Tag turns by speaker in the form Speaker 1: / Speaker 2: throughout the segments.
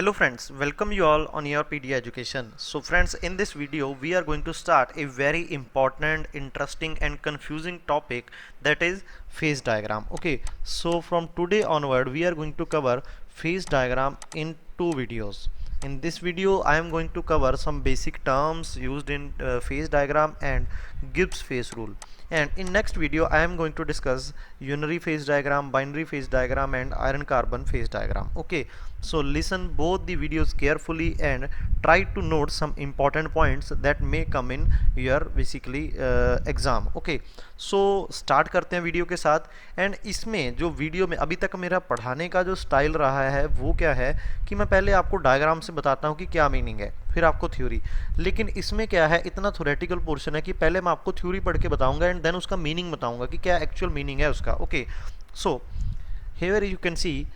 Speaker 1: Hello friends, welcome you all on your PD education. So friends, in this video we are going to start a very important, interesting and confusing topic, that is phase diagram. Okay, so from today onward we are going to cover phase diagram in two videos. In this video I am going to cover some basic terms used in phase diagram and Gibbs phase rule. And in next video I am going to discuss unary phase diagram, binary phase diagram and iron carbon phase diagram. Okay, so listen both the videos carefully and try to note some important points that may come in your basically exam. Okay, so start करते हैं video के साथ। And इसमें जो video में अभी तक मेरा पढ़ाने का जो स्टाइल रहा है वो क्या है कि मैं पहले आपको डायग्राम से बताता हूँ कि क्या मीनिंग है, फिर आपको थ्योरी। लेकिन इसमें क्या है, इतना थ्योरेटिकल पोर्शन है कि पहले मैं आपको थ्योरी पढ़ के बताऊंगा एंड देन उसका मीनिंग बताऊंगा कि क्या एक्चुअल मीनिंग है उसका। Okay, so here you can see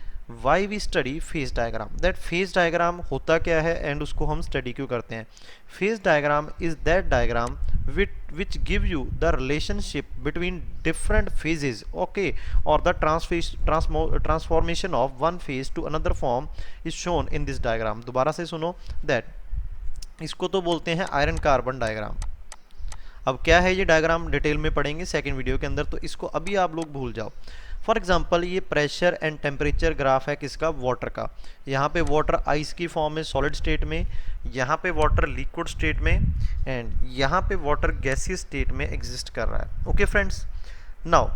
Speaker 1: why we study phase diagram, that phase diagram होता क्या है एंड उसको हम स्टडी क्यों करते हैं। Phase diagram is that diagram which give you the relationship between different phases, okay, or the transformation of one phase to another form is shown in this diagram. दोबारा से सुनो, that इसको तो बोलते हैं आयरन कार्बन डायग्राम। अब क्या है ये डायग्राम डिटेल में पढ़ेंगे सेकेंड वीडियो के अंदर, तो इसको अभी आप लोग भूल जाओ। फॉर एग्जाम्पल ये प्रेशर एंड टेम्परेचर ग्राफ है किसका, वाटर का। यहाँ पे वाटर आइस की फॉर्म में सॉलिड स्टेट में, यहाँ पे वाटर लिक्विड स्टेट में एंड यहाँ पे वाटर गैसियस स्टेट में एग्जिस्ट कर रहा है। ओके फ्रेंड्स, नाउ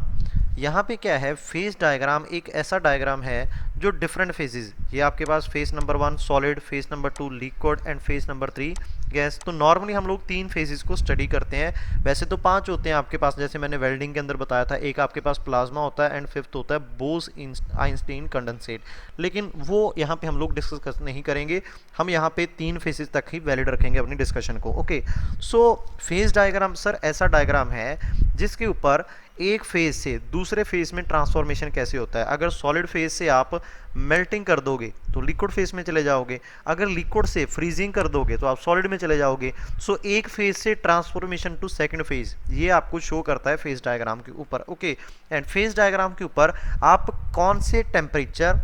Speaker 1: यहाँ पे क्या है, फेज डायग्राम एक ऐसा डायग्राम है जो डिफरेंट फेजेस, ये आपके पास phase number 1 solid, phase number 2 liquid and phase number 3 gas. तो नॉर्मली हम लोग 3 फेजेस को स्टडी करते हैं, वैसे तो 5 होते हैं आपके पास, जैसे मैंने वेल्डिंग के अंदर बताया था। एक आपके पास प्लाज्मा होता है एंड फिफ्थ होता है बोस आइंस्टीन कंडेंसेट, लेकिन वो यहाँ पे हम लोग डिस्कस नहीं करेंगे। हम यहाँ पे 3 फेजेस तक ही वैलिड रखेंगे अपनी डिस्कशन को। Okay, so phase diagram sir ऐसा डायग्राम है जिसके ऊपर एक फेज से दूसरे फेज में ट्रांसफॉर्मेशन कैसे होता है। अगर सॉलिड फेज से आप मेल्टिंग कर दोगे तो लिक्विड फेज में चले जाओगे, अगर लिक्विड से फ्रीजिंग कर दोगे तो आप सॉलिड में चले जाओगे। सो एक फेज से ट्रांसफॉर्मेशन टू सेकंड फेज, ये आपको शो करता है फेज डायग्राम के ऊपर। ओके, एंड फेज डायग्राम के ऊपर आप कौन से टेम्परेचर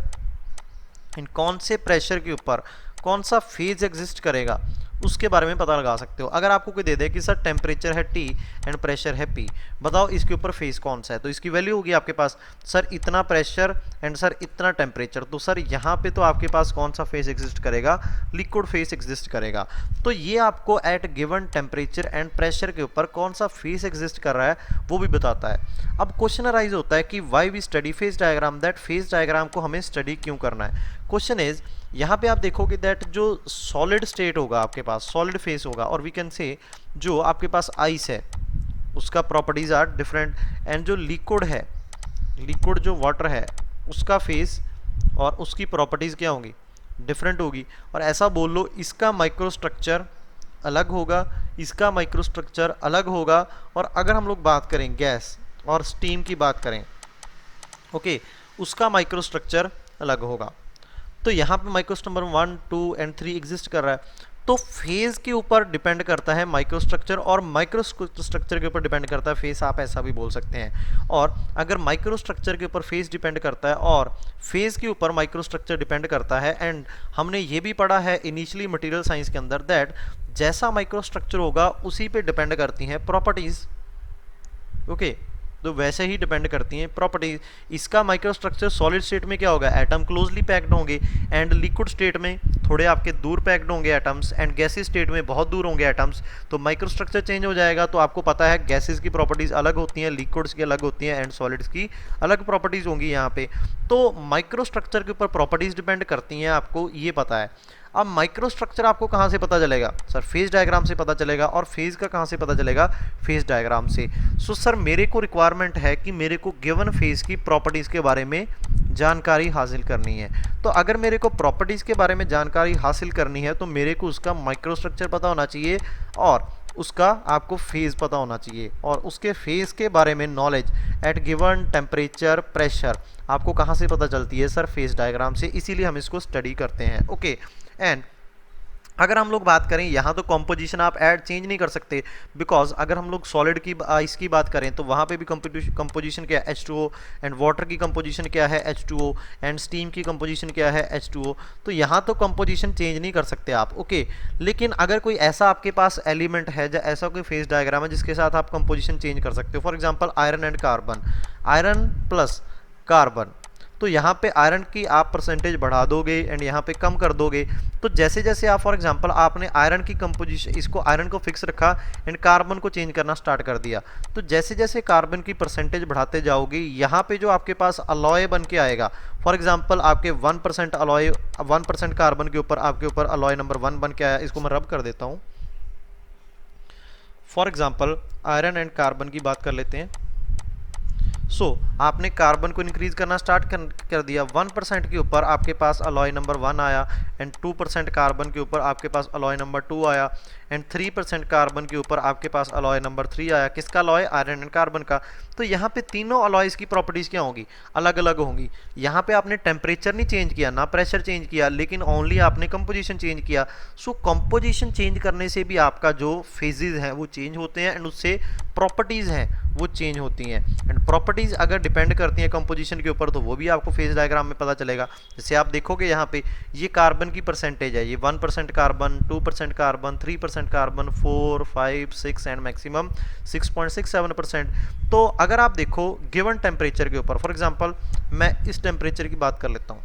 Speaker 1: इन कौन से प्रेशर के ऊपर कौन सा फेज एग्जिस्ट करेगा उसके बारे में पता लगा सकते हो। अगर आपको कोई दे दे कि सर टेम्परेचर है T एंड प्रेशर है P, बताओ इसके ऊपर फेज कौन सा है, तो इसकी वैल्यू होगी आपके पास सर इतना प्रेशर एंड सर इतना टेम्परेचर। तो सर यहाँ पे तो आपके पास कौन सा फेज एग्जिस्ट करेगा, लिक्विड फेज एग्जिस्ट करेगा। तो ये आपको at given temperature and pressure के ऊपर कौन सा फेज एग्जिस्ट कर रहा है वो भी बताता है। अब क्वेश्चन अराइज होता है कि why we study phase diagram, that phase diagram को हमें स्टडी क्यों करना है। क्वेश्चन इज, यहाँ पे आप देखोगे दैट जो सॉलिड स्टेट होगा आपके पास, सॉलिड फेस होगा, और वी कैन से जो आपके पास आइस है उसका प्रॉपर्टीज आर डिफरेंट, एंड जो लिक्विड है, लिक्विड जो वाटर है उसका फेस और उसकी प्रॉपर्टीज क्या होंगी, डिफरेंट होगी। और ऐसा बोल लो इसका माइक्रोस्ट्रक्चर अलग होगा, इसका माइक्रोस्ट्रक्चर अलग होगा। और अगर हम लोग बात करें गैस और स्टीम की बात करें, ओके, उसका माइक्रोस्ट्रक्चर अलग होगा। तो यहाँ पे माइक्रोस्ट्रक्चर नंबर 1, 2 एंड 3 एग्जिस्ट कर रहा है। तो फेज के ऊपर डिपेंड करता है माइक्रोस्ट्रक्चर और माइक्रोस्ट्रक्चर के ऊपर डिपेंड करता है फेस, आप ऐसा भी बोल सकते हैं। और अगर माइक्रोस्ट्रक्चर के ऊपर फेज डिपेंड करता है और फेज के ऊपर माइक्रोस्ट्रक्चर डिपेंड करता है, एंड हमने ये भी पढ़ा है इनिशियली मटेरियल साइंस के अंदर दैट जैसा माइक्रोस्ट्रक्चर होगा उसी पे डिपेंड करती हैं प्रॉपर्टीज। ओके, तो वैसे ही डिपेंड करती हैं प्रॉपर्टीज। इसका माइक्रोस्ट्रक्चर सॉलिड स्टेट में क्या होगा, एटम क्लोजली पैक्ड होंगे, एंड लिक्विड स्टेट में थोड़े आपके दूर पैक्ड होंगे एटम्स, एंड गैसेस स्टेट में बहुत दूर होंगे एटम्स। तो माइक्रोस्ट्रक्चर चेंज हो जाएगा। तो आपको पता है गैसेस की प्रॉपर्टीज अलग होती हैं, लिक्विड्स की अलग होती हैं एंड सॉलिड्स की अलग प्रॉपर्टीज होंगी यहाँ पे। तो माइक्रोस्ट्रक्चर के ऊपर प्रॉपर्टीज डिपेंड करती हैं, आपको ये पता है। अब माइक्रोस्ट्रक्चर आपको कहाँ से पता चलेगा, सर फेज डायग्राम से पता चलेगा। और फेज का कहाँ से पता चलेगा, फेज डायग्राम से। सो सर मेरे को रिक्वायरमेंट है कि मेरे को गिवन फेज की प्रॉपर्टीज के बारे में जानकारी हासिल करनी है। तो अगर मेरे को प्रॉपर्टीज के बारे में जानकारी हासिल करनी है तो मेरे को उसका माइक्रोस्ट्रक्चर पता होना चाहिए और उसका आपको फेज पता होना चाहिए। और उसके फेज के बारे में knowledge eight given temperature pressure आपको कहाँ से पता चलती है, सर फेज डायग्राम से। इसीलिए हम इसको स्टडी करते हैं। ओके, एंड अगर हम लोग बात करें यहाँ तो कॉम्पोजिशन आप ऐड चेंज नहीं कर सकते, बिकॉज अगर हम लोग सॉलिड की इसकी बात करें तो वहाँ पे भी कंपोजिशन क्या है H2O, एंड वाटर की कंपोजिशन क्या है H2O, एंड स्टीम की कंपोजिशन क्या है H2O। तो यहाँ तो कंपोजिशन चेंज नहीं कर सकते आप, ओके। लेकिन अगर कोई ऐसा आपके पास एलिमेंट है या ऐसा कोई फेज डायग्राम है जिसके साथ आप कंपोजिशन चेंज कर सकते हो, for example iron and carbon, iron plus carbon, तो यहाँ पे आयरन की आप परसेंटेज बढ़ा दोगे एंड यहाँ पे कम कर दोगे। तो जैसे जैसे आप फॉर एग्जांपल आपने आयरन की कंपोजिशन, इसको आयरन को फिक्स रखा एंड कार्बन को चेंज करना स्टार्ट कर दिया, तो जैसे जैसे कार्बन की परसेंटेज बढ़ाते जाओगे यहाँ पे जो आपके पास अलॉय बन के आएगा, फॉर एग्जांपल आपके 1% अलॉय, 1% कार्बन के ऊपर आपके ऊपर अलॉय नंबर 1 बन के आया। इसको मैं रब कर देता हूँ। For example iron and carbon की बात कर लेते हैं। आपने कार्बन को इंक्रीज करना स्टार्ट कर दिया, 1% के ऊपर आपके पास अलॉय नंबर 1 आया, एंड 2% कार्बन के ऊपर आपके पास अलॉय नंबर 2 आया, एंड 3% कार्बन के ऊपर आपके पास अलॉय नंबर 3 आया। किसका अलॉय? आयरन एंड कार्बन का। तो यहाँ पे तीनों अलॉयज की प्रॉपर्टीज क्या होंगी? अलग अलग होंगी। यहाँ पे आपने टेम्परेचर नहीं चेंज किया, ना प्रेशर चेंज किया, लेकिन ओनली आपने कंपोजिशन चेंज किया। कंपोजिशन चेंज करने से भी आपका जो फेजेज हैं वो चेंज होते हैं, एंड उससे प्रॉपर्टीज हैं वो चेंज होती हैं। एंड प्रॉपर्टीज अगर डिपेंड करती हैं कंपोजिशन के ऊपर तो वो भी आपको फेज डायग्राम में पता चलेगा। जैसे आप देखोगे यहाँ पे ये कार्बन की परसेंटेज है, ये 1% carbon, 2% carbon, 3% carbon, 4, 5, 6 and maximum 6.67%। तो अगर आप देखो गिवन टेम्परेचर के ऊपर, फॉर एग्जांपल मैं इस टेम्परेचर की बात कर लेता हूँ,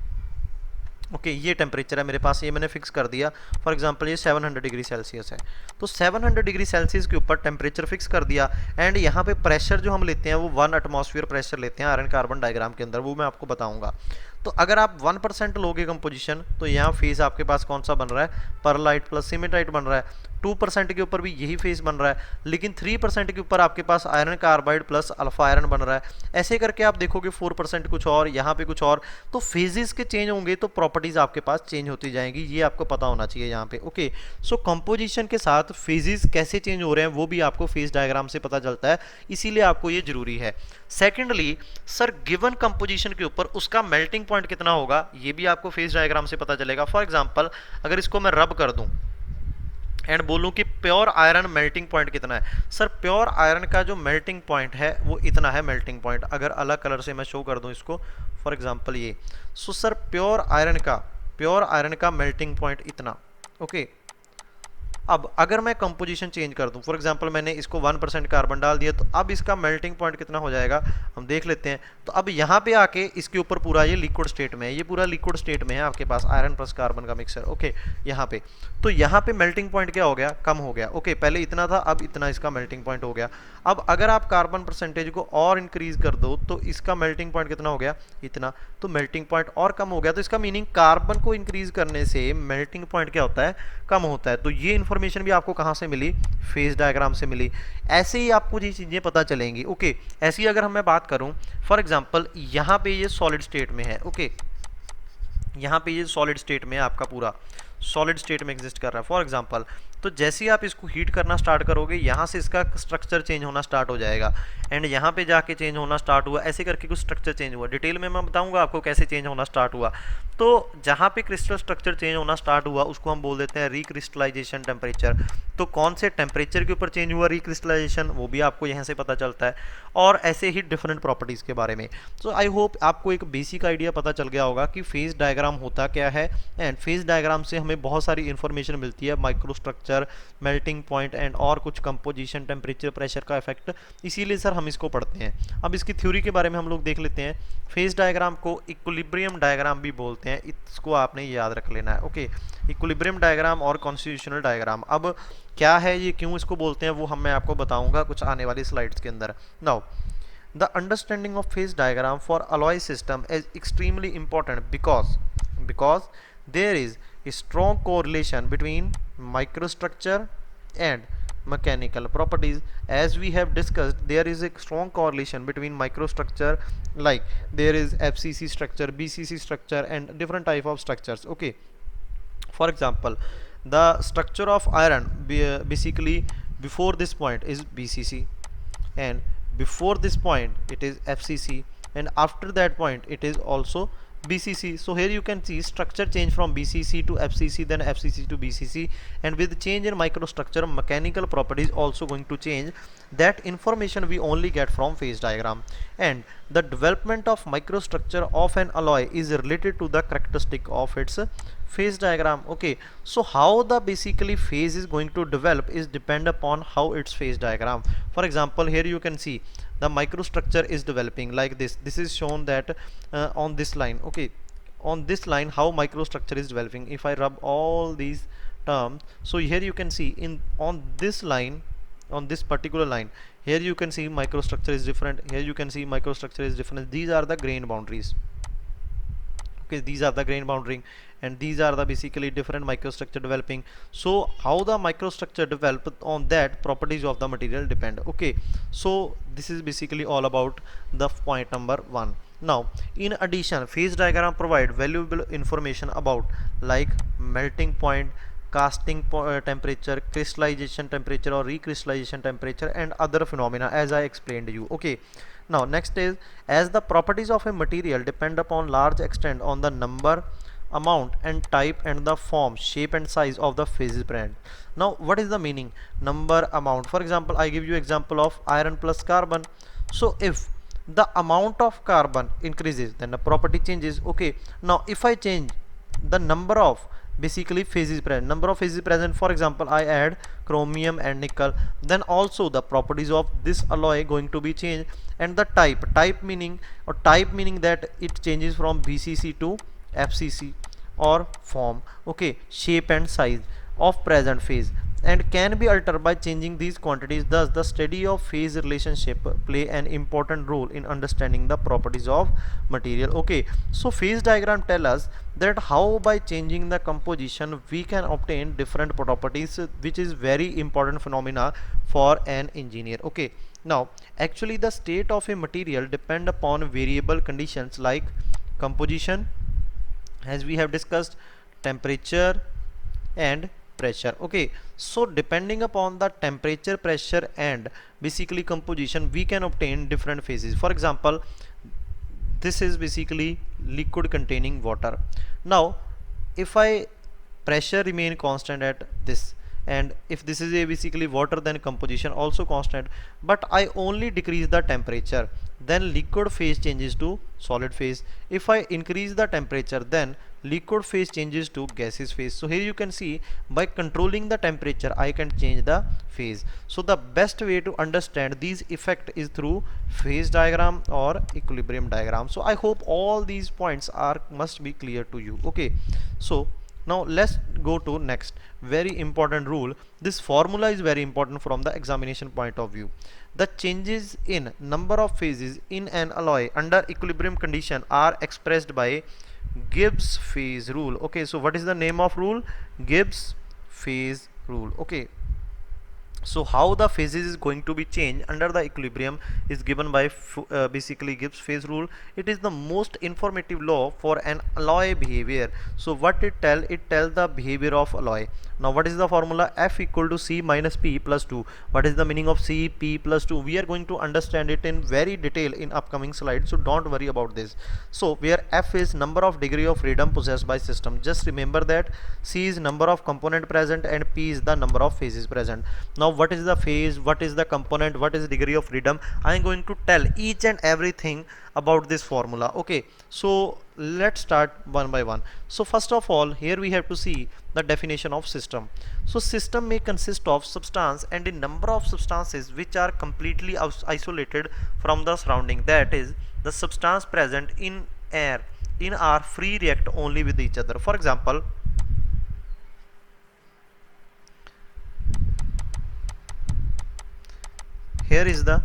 Speaker 1: ओके ये टेम्परेचर है मेरे पास, ये मैंने फिक्स कर दिया। फॉर एग्जांपल ये 700 डिग्री सेल्सियस है, तो 700 डिग्री सेल्सियस के ऊपर टेम्परेचर फिक्स कर दिया, एंड यहाँ पे प्रेशर जो हम लेते हैं वो 1 एटमॉस्फेयर प्रेशर लेते हैं आयरन कार्बन डायग्राम के अंदर, वो मैं आपको बताऊंगा। तो अगर आप 1% लोगे कंपोजिशन तो यहाँ फेस आपके पास कौन सा बन रहा है? परलाइट प्लस सिमेटाइट बन रहा है। 2% के ऊपर भी यही फेस बन रहा है, लेकिन 3% के ऊपर आपके पास iron carbide plus alpha iron बन रहा है। ऐसे करके आप देखोगे 4% कुछ और, यहाँ पे कुछ और, तो फेजेस के चेंज होंगे तो प्रॉपर्टीज आपके पास चेंज होती जाएंगी, ये आपको पता होना चाहिए यहाँ पे, ओके। कंपोजिशन के साथ फेजेस कैसे चेंज हो रहे हैं वो भी आपको फेज डायग्राम से पता चलता है, इसीलिए आपको ये जरूरी है। सेकेंडली सर गिवन कंपोजिशन के ऊपर उसका मेल्टिंग पॉइंट कितना होगा ये भी आपको फेज डायग्राम से पता चलेगा। फॉर एग्जांपल अगर इसको मैं रब कर दूं एंड बोलूं कि प्योर आयरन मेल्टिंग पॉइंट कितना है, सर प्योर आयरन का जो मेल्टिंग पॉइंट है वो इतना है मेल्टिंग पॉइंट। अगर अलग कलर से मैं शो कर दूं इसको, फॉर एग्जांपल ये, सर प्योर आयरन का मेल्टिंग पॉइंट इतना, ओके। अब अगर मैं कंपोजिशन चेंज कर दूं, फॉर एग्जांपल मैंने इसको 1% कार्बन डाल दिया, तो अब इसका मेल्टिंग पॉइंट कितना हो जाएगा हम देख लेते हैं। तो अब यहाँ पे आके इसके ऊपर पूरा ये लिक्विड स्टेट में है, ये पूरा लिक्विड स्टेट में है आपके पास आयरन प्लस कार्बन का मिक्सर, ओके। यहाँ पे तो यहाँ पे मेल्टिंग पॉइंट क्या हो गया? कम हो गया, ओके। पहले इतना था, अब इतना इसका मेल्टिंग पॉइंट हो गया। अब अगर आप कार्बन परसेंटेज को और इंक्रीज कर दो तो इसका मेल्टिंग पॉइंट कितना हो गया? इतना, तो मेल्टिंग पॉइंट और कम हो गया। तो इसका मीनिंग कार्बन को इंक्रीज करने से मेल्टिंग पॉइंट क्या होता है? कम होता है। तो ये इन्फॉर्मेशन भी आपको कहाँ से मिली? फेज डायग्राम से मिली। ऐसे ही आपको ये चीज़ें पता चलेंगी, ओके। ऐसी अगर मैं बात करूं, फॉर एग्जांपल यहाँ पे ये सॉलिड स्टेट में है, ओके। यहाँ पे ये सॉलिड स्टेट में है, आपका पूरा सॉलिड स्टेट में एग्जिस्ट कर रहा है फॉर एग्जांपल। तो जैसे ही आप इसको हीट करना स्टार्ट करोगे यहाँ से इसका स्ट्रक्चर चेंज होना स्टार्ट हो जाएगा, एंड यहाँ पे जाके चेंज होना स्टार्ट हुआ, ऐसे करके कुछ स्ट्रक्चर चेंज हुआ। डिटेल में मैं बताऊंगा आपको कैसे चेंज होना स्टार्ट हुआ। तो जहाँ पे क्रिस्टल स्ट्रक्चर चेंज होना स्टार्ट हुआ उसको हम बोल देते हैं रिक्रिस्टलाइजेशन टेम्परेचर। तो कौन से टेम्परेचर के ऊपर चेंज हुआ रिक्रिस्टलाइजेशन, वो भी आपको यहाँ से पता चलता है, और ऐसे ही डिफरेंट प्रॉपर्टीज़ के बारे में। तो आई होप आपको एक बेसिक आइडिया पता चल गया होगा कि फेज डायग्राम होता क्या है, एंड फेज डायग्राम से हमें बहुत सारी इन्फॉर्मेशन मिलती है, micro structure, melting point and और कुछ कंपोजिशन, टेम्परेचर, प्रेशर का इफेक्ट, इसीलिए सर हम इसको पढ़ते हैं। अब इसकी थ्योरी के बारे में हम लोग देख लेते हैं। फेज डायग्राम को इक्विलिब्रियम डायग्राम भी बोलते हैं, इसको आपने याद रख लेना है, ओके। इक्विलिब्रियम डायग्राम और कॉन्स्टिट्यूशनल डायग्राम, अब क्या है ये, क्यों इसको बोलते हैं, वो मैं आपको बताऊंगा कुछ आने वाली स्लाइड्स के अंदर। Now the understanding of phase diagram for alloy system is extremely important because there is a strong correlation between microstructure and mechanical properties. As we have discussed, there is a strong correlation between microstructure, like there is FCC structure, BCC structure and different type of structures, okay. For example, the structure of iron basically before this point is BCC, and before this point it is FCC, and after that point it is also BCC. So here you can see structure change from BCC to FCC, then FCC to BCC, and with change in microstructure, mechanical properties also going to change. That information we only get from phase diagram. And the development of microstructure of an alloy is related to the characteristic of its phase diagram. Okay, so how the basically phase is going to develop is depend upon how its phase diagram. For example, here you can see the microstructure is developing like this is shown that on this line. Okay, on this line how microstructure is developing. If I rub all these terms, so here you can see in on this line, on this particular line, here you can see microstructure is different, here you can see microstructure is different. These are the grain boundaries. Okay, these are the grain boundary, and these are the basically different microstructure developing. So how the microstructure develop, on that properties of the material depend. Okay, so this is basically all about the point number 1. Now in addition, phase diagram provide valuable information about like melting point, casting temperature, crystallization temperature or recrystallization temperature, and other phenomena as I explained to you. Okay, now next is, as the properties of a material depend upon large extent on the number, amount and type and the form, shape and size of the phases present. Now what is the meaning number, amount? For example, I give you example of iron plus carbon. So if the amount of carbon increases, then the property changes. Okay, now if I change the number of basically phases present, number of phases present, for example I add chromium and nickel, then also the properties of this alloy going to be changed. And the type meaning that it changes from BCC to FCC or form. Okay, shape and size of present phase and can be altered by changing these quantities. Thus the study of phase relationship play an important role in understanding the properties of material. Okay, so phase diagram tell us that how by changing the composition we can obtain different properties, which is very important phenomena for an engineer. Okay, now actually the state of a material depend upon variable conditions like composition, as we have discussed, temperature and pressure. Okay, so depending upon the temperature, pressure and basically composition, we can obtain different phases. For example, this is basically liquid containing water. Now if I pressure remain constant at this, and if this is a basically water, then composition also constant, but I only decrease the temperature, then liquid phase changes to solid phase. If I increase the temperature, then liquid phase changes to gaseous phase. So here you can see by controlling the temperature I can change the phase. So the best way to understand these effect is through phase diagram or equilibrium diagram. So I hope all these points are must be clear to you. Okay, so now let's go to next very important rule. This formula is very important from the examination point of view. The changes in number of phases in an alloy under equilibrium condition are expressed by Gibbs phase rule. Okay, so what is the name of rule? Gibbs phase rule. Okay, so how the phases is going to be changed under the equilibrium is given by basically Gibbs phase rule. It is the most informative law for an alloy behavior. So what it tell the behavior of alloy. Now what is the formula? F equal to C minus P plus 2. What is the meaning of C, P plus 2? We are going to understand it in very detail in upcoming slides, so don't worry about this. So where F is number of degree of freedom possessed by system, just remember that C is number of component present and P is the number of phases present. Now what is the phase, what is the component, what is degree of freedom? I am going to tell each and everything about this formula. Okay, so let's start one by one. So first of all, here we have to see the definition of system. So system may consist of substance and a number of substances which are completely isolated from the surrounding. That is, the substance present in air in are free react only with each other. For example, here is the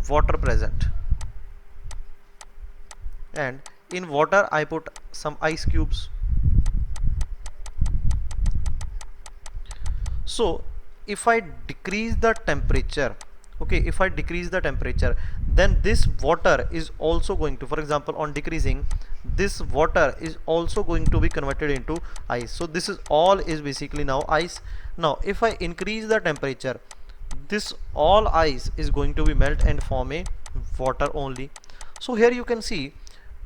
Speaker 1: water present, and in water I put some ice cubes. So if I decrease the temperature, okay, if I decrease the temperature, then this water is also going to, for example, on decreasing, this water is also going to be converted into ice. So this is all is basically now ice. Now if I increase the temperature, this all ice is going to be melt and form a water only. So here you can see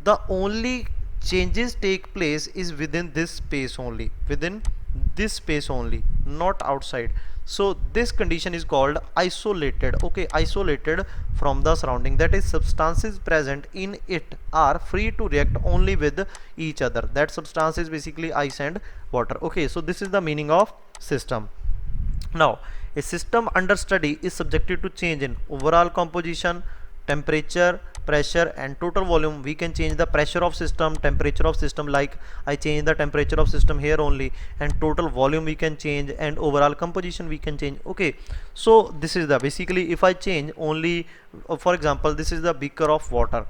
Speaker 1: the only changes take place is within this space only, within this space only, not outside. So this condition is called isolated. Okay, isolated from the surrounding, that is substances present in it are free to react only with each other. That substance is basically ice and water. Okay, so this is the meaning of system. Now a system under study is subjected to change in overall composition, temperature, pressure and total volume. We can change the pressure of system, temperature of system, like I change the temperature of system here only, and total volume we can change, and overall composition we can change. Okay, so this is the basically, if I change only for example, this is the beaker of water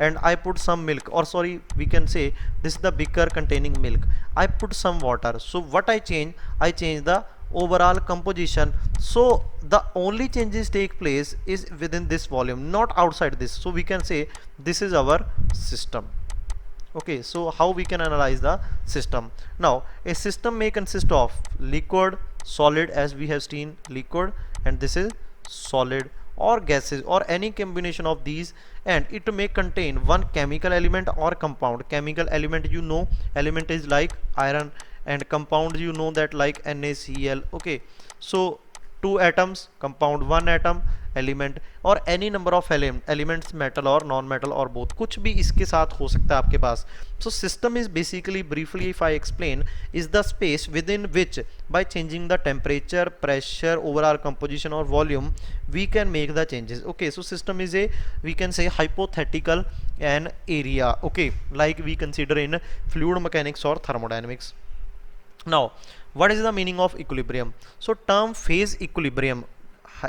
Speaker 1: and I put some milk, or sorry, we can say this is the beaker containing milk, I put some water. So what I change the overall composition. So the only changes take place is within this volume, not outside this. So we can say this is our system. Okay, so how we can analyze the system? Now a system may consist of liquid, solid, as we have seen liquid, and this is solid, or gases, or any combination of these, and it may contain one chemical element or compound. Chemical element, you know, element is like iron, and compound you know that like NaCl. Okay, so two atoms, compound, one atom, element, और any number of elements, metal or non-metal or both, कुछ भी इसके साथ हो सकता है आपके पास. So system is basically, briefly if I explain, is the space within which by changing the temperature, pressure, overall composition or volume we can make the changes. Okay, so system is a, we can say, hypothetical an area. Okay, like we consider in fluid mechanics or thermodynamics. Now what is the meaning of equilibrium? So term phase equilibrium,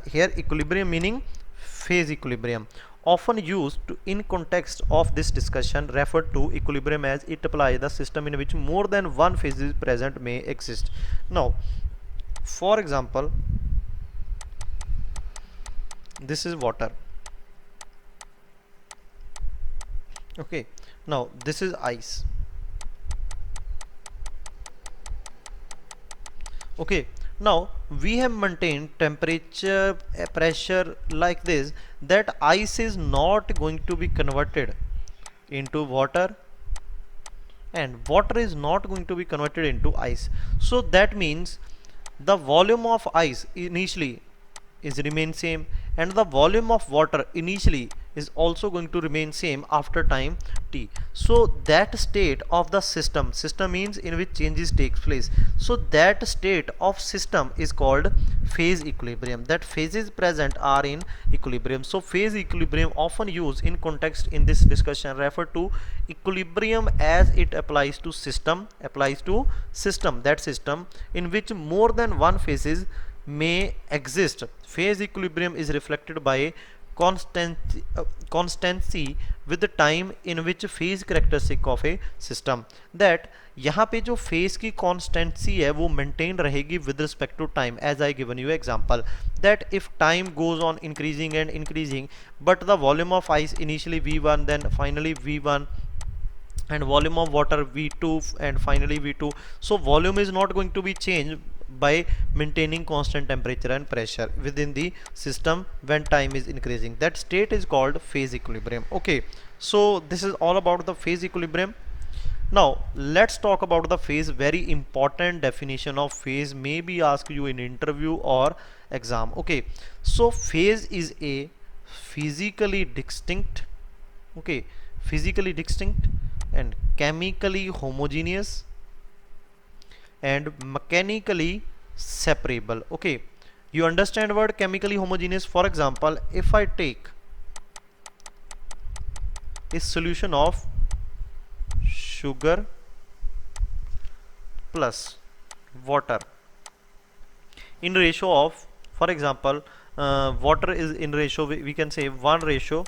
Speaker 1: here equilibrium meaning phase equilibrium, often used in context of this discussion, referred to equilibrium as it applies the system in which more than one phase is present may exist. Now for example, this is water. Okay, now this is ice. Okay, now we have maintained temperature, pressure like this, that ice is not going to be converted into water and water is not going to be converted into ice. So that means the volume of ice initially is remain same, and the volume of water initially is also going to remain same after time t. So that state of the system means in which changes takes place, so that state of system is called phase equilibrium, that phases present are in equilibrium. So phase equilibrium often used in context in this discussion, refer to equilibrium as it applies to system, that system in which more than one phases may exist. Phase equilibrium is reflected by constancy with the time in which phase characteristic of a system, that यहाँ पे जो phase की constancy है वो maintain रहेगी with respect to time, as I given you example, that if time goes on increasing and increasing, but the volume of ice initially V1, then finally V1, and volume of water V2, and finally V2. So volume is not going to be changed by maintaining constant temperature and pressure within the system when time is increasing. That state is called phase equilibrium. Okay, so this is all about the phase equilibrium. Now let's talk about the phase. Very important definition of phase, may be asked you in interview or exam. Okay, so phase is a physically distinct, okay, physically distinct and chemically homogeneous and mechanically separable. Okay, you understand word chemically homogeneous? For example, if I take a solution of sugar plus water in ratio of, for example, water is in ratio, we can say 1:5.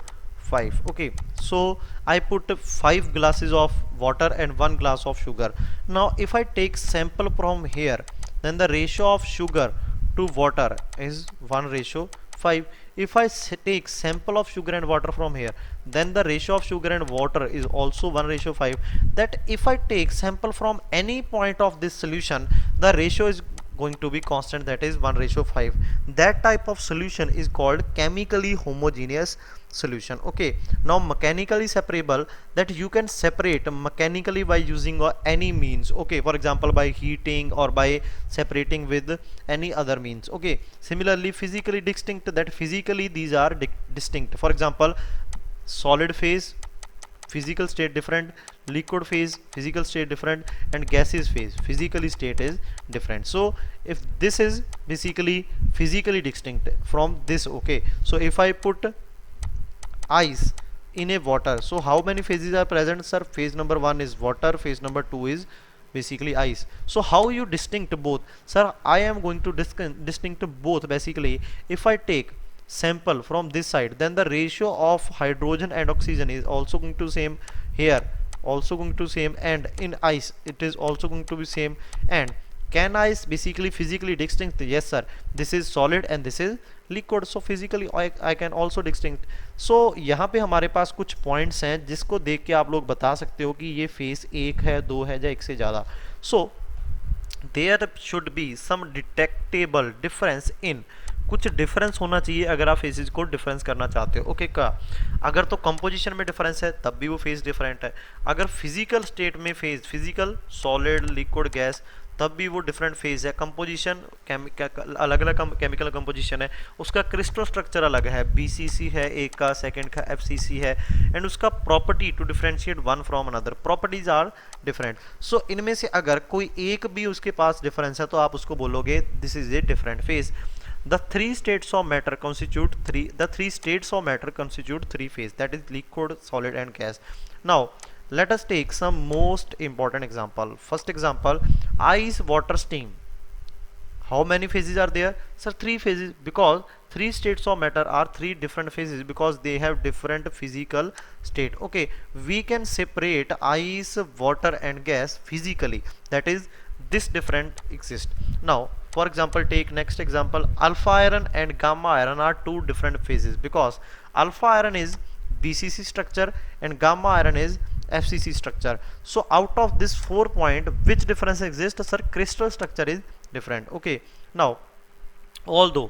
Speaker 1: Okay, so I put 5 glasses of water and 1 glass of sugar. Now if I take sample from here, then the ratio of sugar to water is 1:5. If I take sample of sugar and water from here, then the ratio of sugar and water is also 1:5. That if I take sample from any point of this solution, the ratio is going to be constant, that is 1:5. That type of solution is called chemically homogeneous solution. Okay, now mechanically separable, that you can separate mechanically by using any means. Okay, for example by heating or by separating with any other means. Okay, similarly physically distinct, that physically these are distinct. For example, solid phase physical state different, liquid phase physical state different, and gaseous phase physically state is different. So if this is basically physically distinct from this, okay, so if I put ice in a water, so how many phases are present, sir? Phase number 1 is water, phase number 2 is basically ice. So how you distinct both, sir? I am going to distinct both basically. If I take sample from this side, then the ratio of hydrogen and oxygen is also going to same here, also going to same, and in ice it is also going to be same. And can ice basically physically distinct? Yes sir, this is solid and this is liquid, so physically I can also distinct. so यहाँ पे हमारे पास कुछ points हैं जिसको देख के आप लोग बता सकते हो कि ये फेस 1 है, 2 है या एक से ज़्यादा. So there should be some detectable difference in, कुछ डिफरेंस होना चाहिए अगर आप फेसेस को डिफरेंस करना चाहते हो. ओके का अगर तो कंपोजिशन में डिफरेंस है तब भी वो फेस डिफरेंट है. अगर फिजिकल स्टेट में phase, physical solid liquid gas, तब भी वो डिफरेंट फेज है. कंपोजिशन अलग अलग केमिकल कंपोजिशन है, उसका क्रिस्टल स्ट्रक्चर अलग है, बीसीसी है एक का, सेकंड का एफसीसी है, एंड उसका property to differentiate one from another, properties are different. So इनमें से अगर कोई एक भी उसके पास डिफरेंस है तो आप उसको बोलोगे this is a different phase. The three states of matter constitute three phase, that is liquid, solid and gas. Now let us take some most important example. First example, ice, water, steam. How many phases are there, sir? 3 phases, because 3 states of matter are 3 different phases because they have different physical state. Okay, we can separate ice, water and gas physically, that is this different exist. Now for example, take next example, alpha iron and gamma iron are 2 different phases because alpha iron is BCC structure and gamma iron is FCC structure. So out of this 4 point, which difference exists, sir? Crystal structure is different. Okay, now although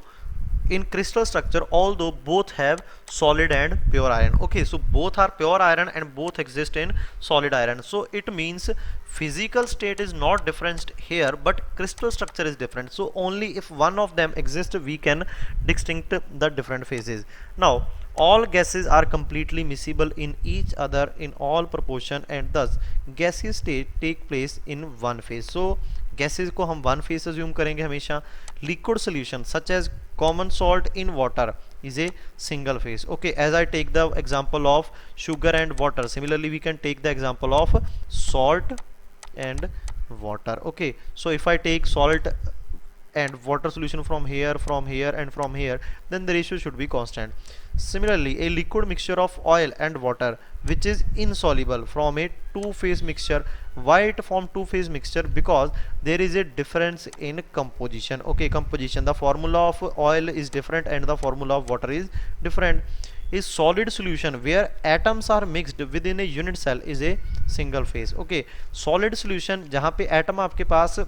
Speaker 1: in crystal structure, although both have solid and pure iron, okay, so both are pure iron and both exist in solid iron, so it means physical state is not different here but crystal structure is different. So only if one of them exists we can distinct the different phases. Now all gases are completely miscible in each other in all proportion and thus gaseous state take place in one phase. So gases को हम one phase assume करेंगे हमेशा. Liquid solution such as common salt in water is a single phase. Okay, as I take the example of sugar and water, similarly we can take the example of salt and water. Okay, so if I take salt and water solution from here and from here, then the ratio should be constant. Similarly, a liquid mixture of oil and water which is insoluble from a two-phase mixture. Why it form two-phase mixture? Because there is a difference in composition. Okay, composition, the formula of oil is different and the formula of water is different. A solid solution where atoms are mixed within a unit cell is a single phase. Okay, solid solution जहाँ पे atom आपके पास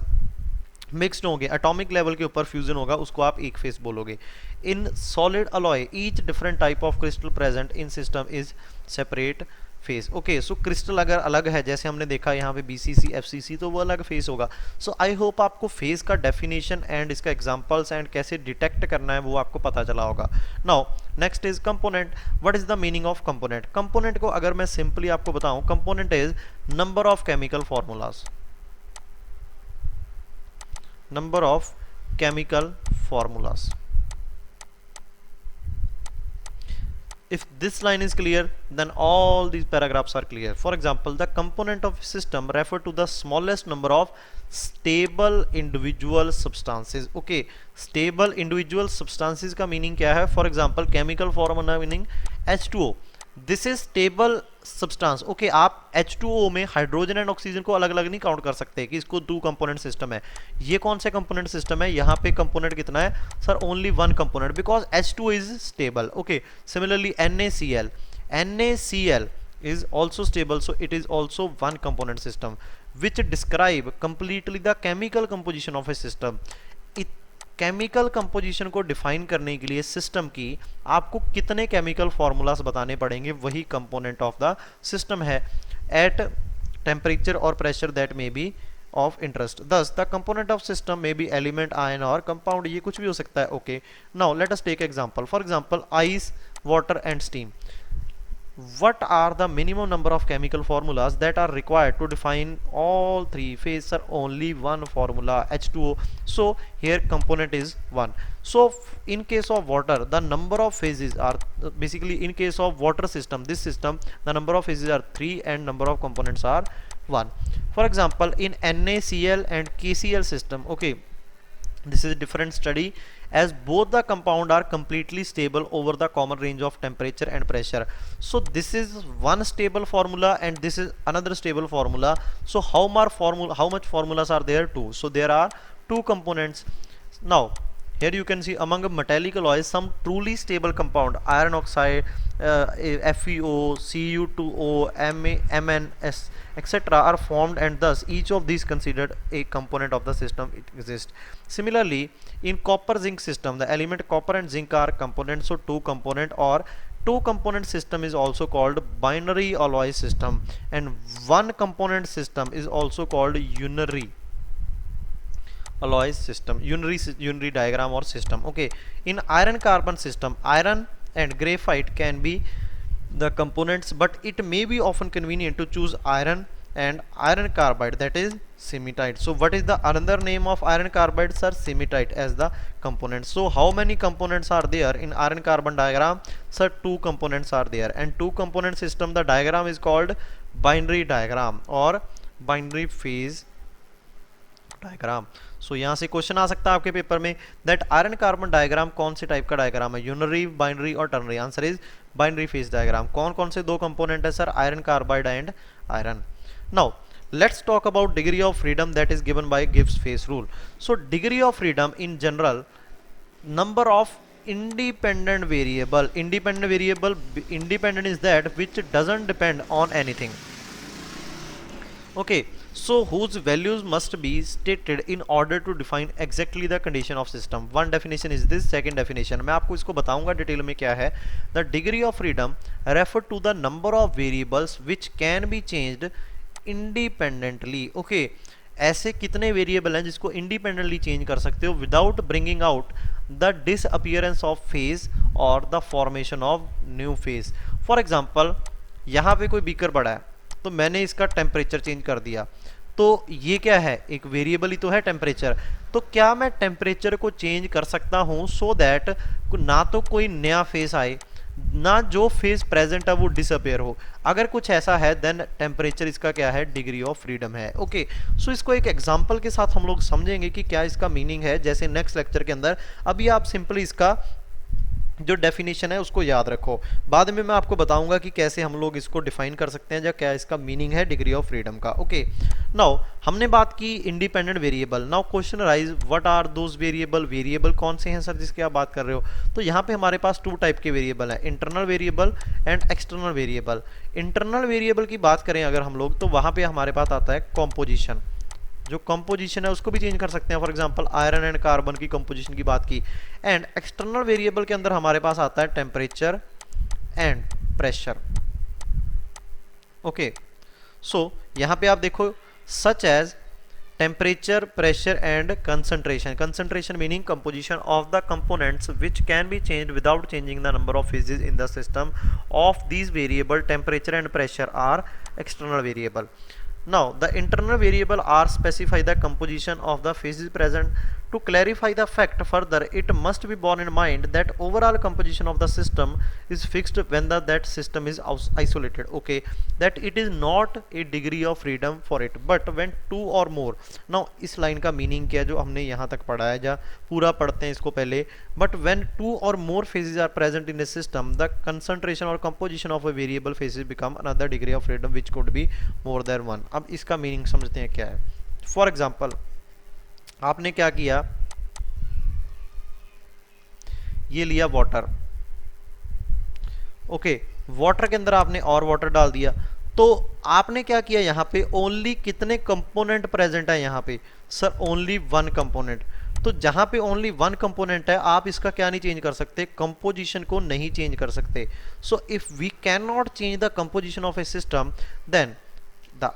Speaker 1: mixed होंगे, atomic level के ऊपर fusion होगा, उसको आप एक फेस बोलोगे. In solid alloy each different type of crystal present in system is separate face. Okay, so crystal अगर अलग है, जैसे हमने देखा यहाँ पे बीसीसी एफसीसी, तो वो अलग फेस होगा. सो आई होप आपको फेस का डेफिनेशन एंड इसका एग्जांपल्स एंड कैसे डिटेक्ट करना है वो आपको पता चला होगा. Now next is component. What is the meaning of component? Component को अगर मैं सिंपली आपको बताऊं, component is number of chemical formulas, number of chemical formulas. If this line is clear, then all these paragraphs are clear. For example, the component of system refer to the smallest number of stable individual substances. Okay, stable individual substances का meaning क्या है? For example, chemical formula meaning H2O. This is stable substance. Okay, आप H2O में hydrogen and oxygen को अलग अलग नहीं count कर सकते कि इसको 2 कंपोनेंट सिस्टम है. ये कौन से कंपोनेंट सिस्टम है? यहाँ पे कंपोनेंट कितना है sir? Only 1 component, because H2 is stable. Okay, similarly NaCl is also stable, so it is also 1 component system. Which describe completely the chemical composition of a system. Chemical composition को define करने के लिए system की आपको कितने chemical formulas बताने पड़ेंगे, वही कंपोनेंट ऑफ द सिस्टम है एट टेम्परेचर और pressure that may be of interest. Thus the component of system may be element, ion और कंपाउंड, ये कुछ भी हो सकता है। Okay, now let us take example, for example ice, water and steam. What are the minimum number of chemical formulas that are required to define all three phases? Sir, only one formula, H2O. So here component is 1. So in case of water, the number of phases are basically, in case of water system, this system, the number of phases are 3 and number of components are 1. For example, in NaCl and KCl system, okay, this is a different study as both the compound are completely stable over the common range of temperature and pressure. So this is one stable formula and this is another stable formula. So how much formulas are there? Two. So there are two components. Now here you can see among metallic alloys some truly stable compound, iron oxide, FeO, Cu2O, MnS, etc. are formed, and thus each of these considered a component of the system it exists. Similarly, in copper zinc system, the element copper and zinc are components. So two component system is also called binary alloy system, and one component system is also called unary alloy system, unary diagram or system. Okay, in iron carbon system, iron and graphite can be the components, but it may be often convenient to choose iron and iron carbide, that is cementite. So what is the another name of iron carbide? Sir, cementite as the component. So how many components are there in iron carbon diagram? Sir, two components are there, and two component system, the diagram is called binary diagram or binary phase diagram. So यहाँ से question आ सकता है आपके paper में that iron carbon diagram कौन से type का diagram है, यूनरी, बाइनरी और ternary. Answer is binary phase diagram. कौन कौन से दो कंपोनेंट है sir? Iron carbide and iron. Now let's talk about degree of freedom that is given by Gibbs phase rule. So degree of freedom in general, number of independent variable independent is that which doesn't depend on anything. Okay, so whose values must be stated in order to define exactly the condition of system. One definition is this, second definition मैं आपको इसको बताऊंगा detail में क्या है. The degree of freedom refer to the number of variables which can be changed independently. Okay, ऐसे कितने variable हैं जिसको इंडिपेंडेंटली चेंज कर सकते हो without bringing out the disappearance of phase और the formation of new phase. For example, यहाँ पे कोई बीकर पड़ा है तो मैंने इसका टेम्परेचर चेंज कर दिया, तो ये क्या है? एक वेरिएबल ही तो है टेम्परेचर. तो क्या मैं टेम्परेचर को चेंज कर सकता हूँ सो दैट ना तो कोई नया फेस आए, ना जो फेज प्रेजेंट है वो डिसअपेयर हो? अगर कुछ ऐसा है देन टेम्परेचर इसका क्या है? डिग्री ऑफ फ्रीडम है. ओके, सो इसको एक एग्जांपल के साथ हम लोग समझेंगे कि क्या इसका मीनिंग है, जैसे नेक्स्ट लेक्चर के अंदर. अभी आप सिंपली इसका जो डेफिनेशन है उसको याद रखो, बाद में मैं आपको बताऊंगा कि कैसे हम लोग इसको डिफाइन कर सकते हैं या क्या इसका मीनिंग है डिग्री ऑफ फ्रीडम का. ओके, नाउ हमने बात की independent variable. Now question rise, what are those variable? Variable कौन से हैं सर जिसकी आप बात कर रहे हो? तो यहाँ पे हमारे पास टू टाइप के वेरिएबल हैं, internal variable and external variable. Internal variable की बात करें अगर हम लोग, तो वहाँ पे हमारे पास आता है कॉम्पोजिशन. जो कंपोजिशन है उसको भी चेंज कर सकते हैं. For example iron and carbon की कंपोजिशन की बात की. एंड एक्सटर्नल वेरिएबल के अंदर हमारे पास आता है temperature and pressure. Okay, so यहाँ पे आप देखो such as temperature, pressure and concentration. Concentration meaning composition of the components which can be changed without changing the number of phases in the system of these variable temperature and pressure are external variable. Now the internal variable are specify the composition of the phases present. To clarify the fact further, it must be borne in mind that overall composition of the system is fixed when that system is isolated. Okay, that it is not a degree of freedom for it, but when two or more. Now इस line का meaning क्या है जो हमने यहाँ तक पढ़ा है, या पूरा पढ़ते हैं इसको पहले. But when two or more phases are present in a system, the concentration or composition of a variable phases become another degree of freedom which could be more than one. अब इसका मीनिंग समझते हैं क्या है. For example, आपने क्या किया, ये लिया वाटर. ओके, वाटर के अंदर आपने और वाटर डाल दिया, तो आपने क्या किया यहाँ पे, ओनली कितने कंपोनेंट प्रेजेंट है यहाँ पे, सर ओनली वन कंपोनेंट। तो जहां पे ओनली वन कंपोनेंट है आप इसका क्या नहीं चेंज कर सकते, कंपोजिशन को नहीं चेंज कर सकते। So if we can not change the composition of a system, then the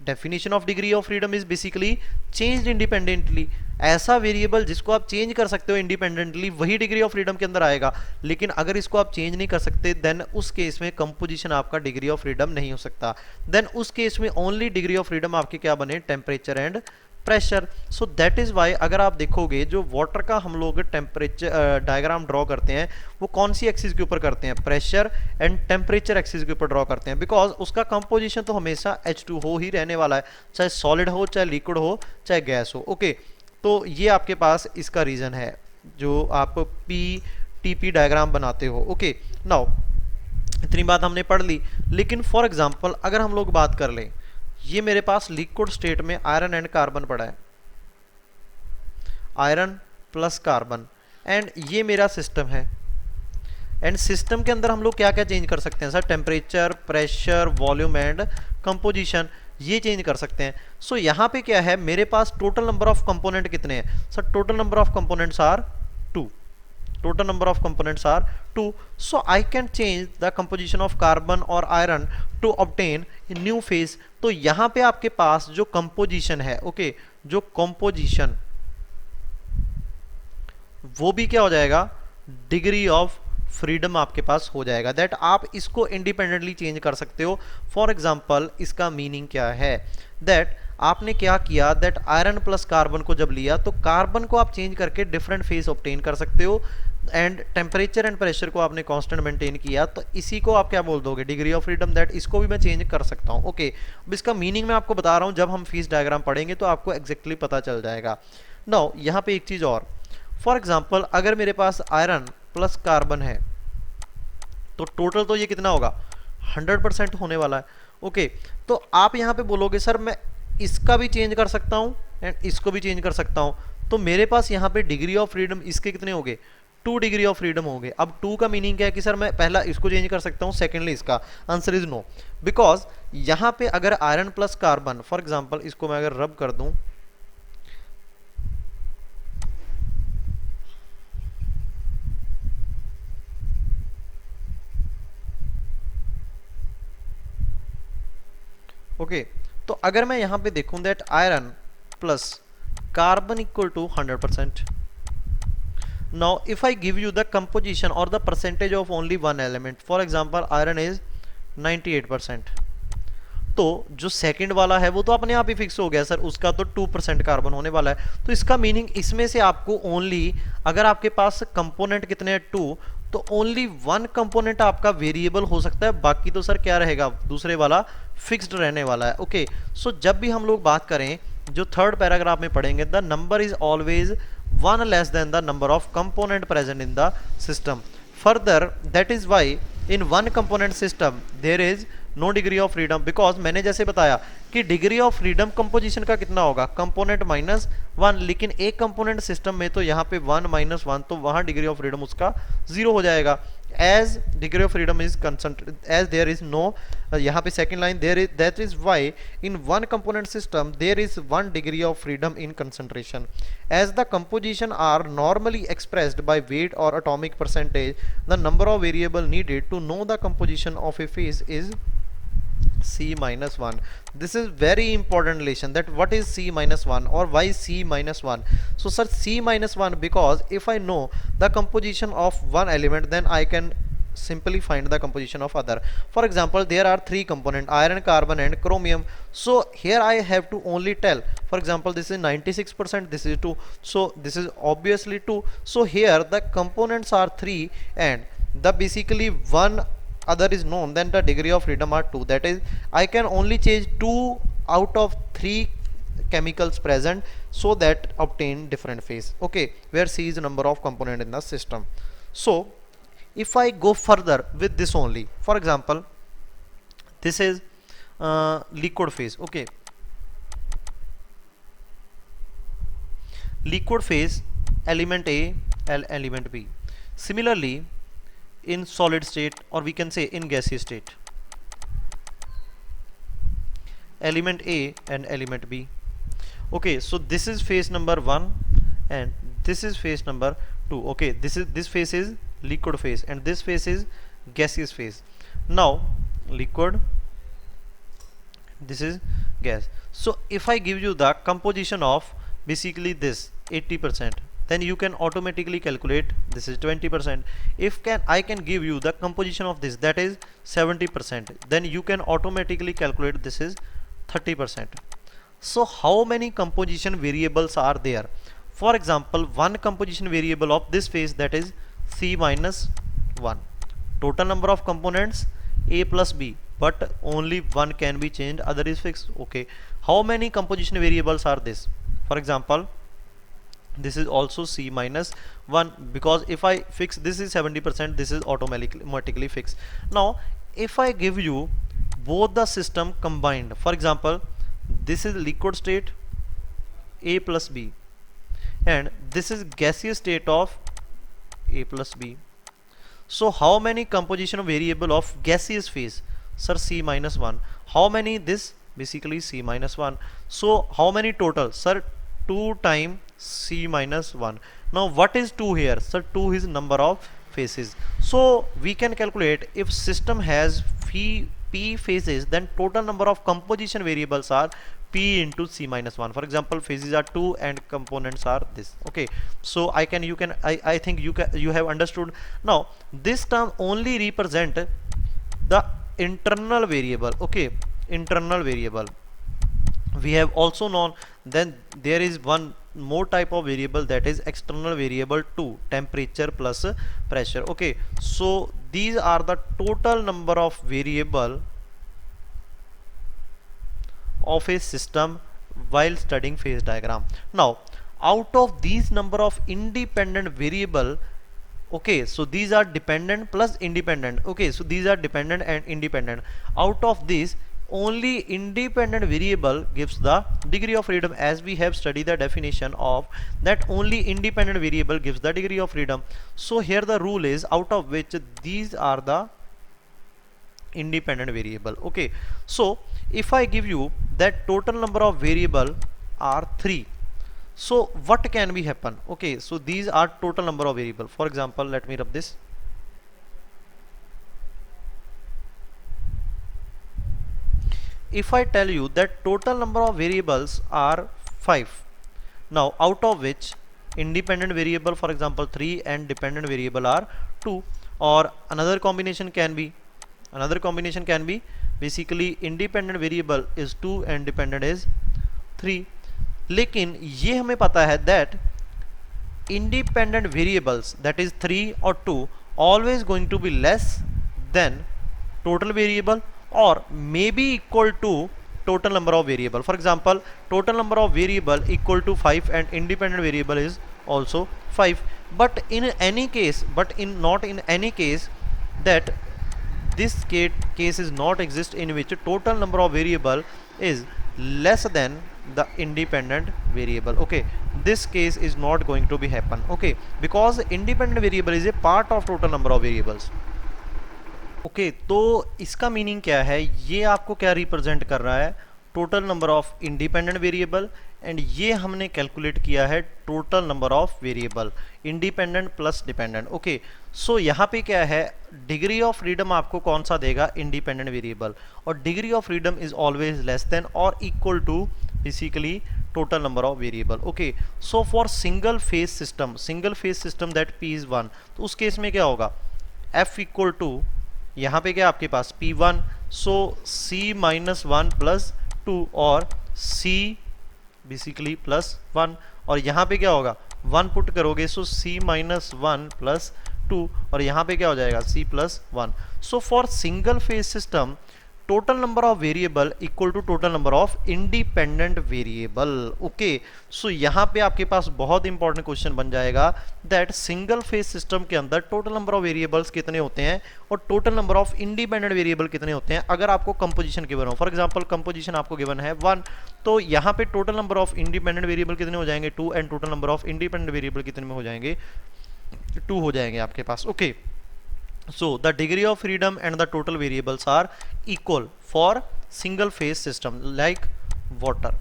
Speaker 1: definition of degree of freedom is basically changed independently. ऐसा वेरिएबल जिसको आप चेंज कर सकते हो इंडिपेंडेंटली वही डिग्री ऑफ फ्रीडम के अंदर आएगा, लेकिन अगर इसको आप चेंज नहीं कर सकते देन उस केस में कंपोजिशन आपका डिग्री ऑफ फ्रीडम नहीं हो सकता। देन उस केस में ओनली डिग्री ऑफ फ्रीडम आपके क्या बने, temperature and pressure. So that is why अगर आप देखोगे जो वाटर का हम लोग टेम्परेचर डायग्राम ड्रॉ करते हैं वो कौन सी एक्सिस के ऊपर करते हैं, प्रेशर एंड टेम्परेचर एक्सिस के ऊपर ड्रॉ करते हैं, बिकॉज उसका कंपोजिशन तो हमेशा H2O ही रहने वाला है, चाहे सॉलिड हो, चाहे लिक्विड हो, चाहे गैस हो। ओके तो ये आपके पास इसका रीजन है जो आप PTP डायग्राम बनाते हो। ओके नाउ इतनी बात हमने पढ़ ली, लेकिन फॉर एग्जांपल अगर हम लोग बात कर लें, ये मेरे पास लिक्विड स्टेट में आयरन एंड कार्बन पड़ा है, आयरन प्लस कार्बन, एंड ये मेरा सिस्टम है। एंड सिस्टम के अंदर हम लोग क्या क्या चेंज कर सकते हैं sir, temperature, pressure, volume and composition, ये चेंज कर सकते हैं। सो यहाँ पे क्या है, मेरे पास टोटल नंबर ऑफ कंपोनेंट कितने हैं sir, total number of components are 2, total number of components are 2, so I can change the composition of carbon or iron to obtain a new phase। तो यहाँ पे आपके पास जो composition है, okay जो composition वो भी क्या हो जाएगा, डिग्री ऑफ फ्रीडम आपके पास हो जाएगा, दैट आप इसको इंडिपेंडेंटली चेंज कर सकते हो। फॉर एग्जांपल इसका मीनिंग क्या है, दैट आपने क्या किया, दैट आयरन प्लस कार्बन को जब लिया तो कार्बन को आप चेंज करके डिफरेंट फेज ऑब्टेन कर सकते हो, एंड टेम्परेचर एंड प्रेशर को आपने कांस्टेंट मेंटेन किया, तो इसी को आप क्या बोल दोगे, डिग्री ऑफ फ्रीडम, दैट इसको भी मैं चेंज कर सकता हूँ। ओके अब इसका मीनिंग मैं आपको बता रहा हूँ, जब हम फेज डायग्राम पढ़ेंगे तो आपको एग्जैक्टली पता चल जाएगा। नाउ यहाँ पे एक चीज़ और, फॉर एग्जाम्पल अगर मेरे पास आयरन प्लस कार्बन है तो टोटल तो ये कितना होगा, 100% होने वाला है। ओके तो आप यहाँ पे बोलोगे सर मैं इसका भी चेंज कर सकता हूँ एंड इसको भी चेंज कर सकता हूँ, तो मेरे पास यहाँ पे डिग्री ऑफ फ्रीडम इसके कितने हो गए, 2 डिग्री ऑफ फ्रीडम हो गए। अब 2 का मीनिंग क्या है कि सर मैं पहला इसको चेंज कर सकता हूँ, सेकेंडली इसका, आंसर इज नो, बिकॉज यहाँ पे अगर iron plus carbon, for example इसको मैं अगर रब कर दूं, ओके तो अगर मैं यहाँ पे देखूं that iron plus carbon equal to 100%, now if I give you the composition और the percentage of only one element, for example iron is 98%, तो जो सेकंड वाला है वो तो अपने आप ही फिक्स हो गया सर, उसका तो 2% कार्बन होने वाला है। तो इसका मीनिंग इसमें से आपको ओनली, अगर आपके पास कंपोनेंट कितने हैं 2, तो ओनली वन कंपोनेंट आपका वेरिएबल हो सकता है, बाकी तो सर क्या रहेगा, दूसरे वाला फिक्स्ड रहने वाला है। ओके सो जब भी हम लोग बात करें जो थर्ड पैराग्राफ में पढ़ेंगे, the number is always 1 less than the number of component present in the system. Further that is why in one component system there is no degree of freedom, because मैंने जैसे बताया कि degree of freedom composition का कितना होगा, component -1, लेकिन एक component system में तो यहाँ पे 1 - 1, तो वहाँ डिग्री ऑफ फ्रीडम उसका 0 हो जाएगा। As degree of freedom is concentrate, as there is no, यहाँ पे second line, there is, that is why in one component system there is 1 degree of freedom in concentration, as the composition are normally expressed by weight और atomic percentage, the number of variable needed to know the composition of a phase is C-1. This is very important relation, that what is C-1 or why C-1. So sir, C-1 because if I know the composition of one element then I can simply find the composition of other. For example, there are 3 components, iron, carbon and chromium. So here I have to only tell, for example this is 96%, this is 2, so this is obviously 2. So here the components are 3 and the basically one other is known, then the degree of freedom are 2, that is I can only change 2 out of 3 chemicals present so that obtain different phase. Okay, where C is the number of component in the system. So if I go further with this only, for example this is liquid phase. Okay, liquid phase, element A, element B. Similarly in solid state, or we can say in gaseous state, element A and element B. Okay, so this is phase number 1 and this is phase number 2. Okay, this phase is liquid phase and this phase is gaseous phase. Now liquid, this is gas. So if I give you the composition of basically this 80%, then you can automatically calculate this is 20%. If I can give you the composition of this, that is 70%, then you can automatically calculate this is 30%. So how many composition variables are there? For example, one composition variable of this phase, that is C minus 1. Total number of components A plus B, but only one can be changed, other is fixed. Okay, how many composition variables are this? For example, this is also C minus 1, because if I fix this is 70%, this is automatically fixed. Now if I give you both the system combined, for example, this is liquid state A plus B and this is gaseous state of A plus B. So how many composition variable of gaseous phase? Sir, C minus 1. How many? This basically C minus 1. So how many total? Sir, 2 times C minus 1. Now what is 2 here? Sir, 2 is number of phases. So we can calculate if system has P phases, then total number of composition variables are P into C minus 1. For example, phases are 2 and components are this. Okay, so I think you have understood. Now this term only represent the internal variable. Okay, internal variable. We have also known then there is one more type of variable, that is external variable 2, temperature plus pressure. Okay, so these are the total number of variable of a system while studying phase diagram. Now out of these number of independent variable, okay, so these are dependent plus independent. Okay, so these are dependent and independent. Out of these, only independent variable gives the degree of freedom, as we have studied the definition of that only independent variable gives the degree of freedom. So here the rule is out of which these are the independent variable. Okay, so if I give you that total number of variable are 3, so what can be happen? Okay, so these are total number of variable. For example, let me rub this. If I tell you that total number of variables are 5, now out of which independent variable, for example 3, and dependent variable are 2, or another combination can be basically independent variable is 2 and dependent is 3. लेकिन ये हमें पता है that independent variables, that is 3 or 2, always going to be less than total variable or may be equal to total number of variable. For example, total number of variable equal to 5 and independent variable is also 5. But in any case, not in any case that this case is not exist in which total number of variable is less than the independent variable. Okay, this case is not going to be happen. Okay, because independent variable is a part of total number of variables. Okay, तो इसका meaning क्या है, ये आपको क्या represent कर रहा है, total number of independent variable, and ये हमने कैलकुलेट किया है total number of variable independent plus dependent. Okay, so यहाँ पे क्या है, डिग्री ऑफ फ्रीडम आपको कौन सा देगा, इंडिपेंडेंट वेरिएबल, और degree of freedom is always less than और equal to basically total number of variable. Okay, so for single phase system that P is 1, तो उस केस में क्या होगा, F इक्वल टू यहाँ पे क्या आपके पास P1, सो C माइनस 1 प्लस 2 और C बेसिकली प्लस 1, और यहाँ पे क्या होगा 1 पुट करोगे, सो C माइनस 1 प्लस 2 और यहाँ पे क्या हो जाएगा C plus 1. So for single phase system total number of variable equal to total number of independent variable. Okay, so यहाँ पे आपके पास बहुत इंपॉर्टेंट क्वेश्चन बन जाएगा दैट सिंगल फेज सिस्टम के अंदर टोटल नंबर ऑफ वेरिएबल्स कितने होते हैं और total number of independent variable कितने होते हैं अगर आपको कंपोजिशन गिवन हो. फॉर एग्जांपल कंपोजिशन आपको गिवन है 1, तो यहाँ पे total number of independent variable कितने हो जाएंगे 2 and total number of independent variable कितने में हो जाएंगे 2 हो जाएंगे आपके पास. Okay, so the degree of freedom and the total variables are equal for single phase system like water.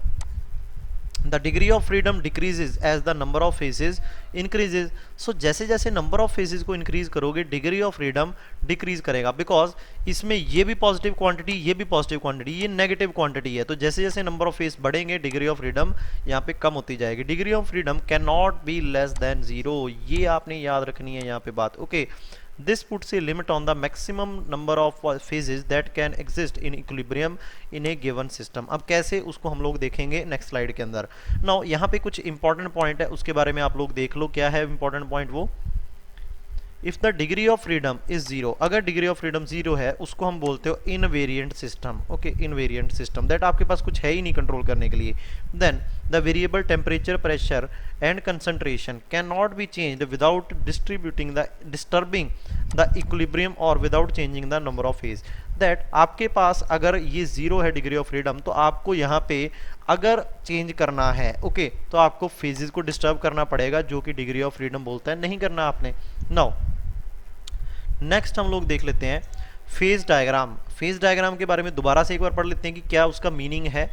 Speaker 1: The degree of freedom decreases as the number of phases increases. So जैसे जैसे number of phases को increase करोगे degree of freedom decrease करेगा, because इसमें ये भी positive quantity ये भी positive quantity ये negative quantity है, तो जैसे जैसे number of phase बढ़ेंगे degree of freedom यहाँ पे कम होती जाएगी. Degree of freedom cannot be less than 0, ये आपने याद रखनी है यहाँ पे बात. Okay, this puts a limit on the maximum number of phases that can exist in equilibrium in a given system. अब कैसे उसको हम लोग देखेंगे नेक्स्ट स्लाइड के अंदर. नाउ यहाँ पे कुछ इंपॉर्टेंट पॉइंट है, उसके बारे में आप लोग देख लो. क्या है इंपॉर्टेंट पॉइंट? वो if the degree of freedom is zero, अगर डिग्री ऑफ फ्रीडम जीरो है उसको हम बोलते हो invariant system. Okay, invariant system, that आपके पास कुछ है ही नहीं कंट्रोल करने के लिए. Then the variable temperature, pressure and concentration can not be changed without disturbing the equilibrium और without changing the number of phase. That आपके पास अगर ये जीरो है डिग्री ऑफ फ्रीडम, तो आपको यहाँ पे अगर चेंज करना है ओके तो आपको फेजेस को डिस्टर्ब करना पड़ेगा, जो कि डिग्री ऑफ फ्रीडम बोलता है. नहीं करना आपने. नाउ नेक्स्ट हम लोग देख लेते हैं फेज डायग्राम. फेज डायग्राम के बारे में दोबारा से एक बार पढ़ लेते हैं कि क्या उसका मीनिंग है.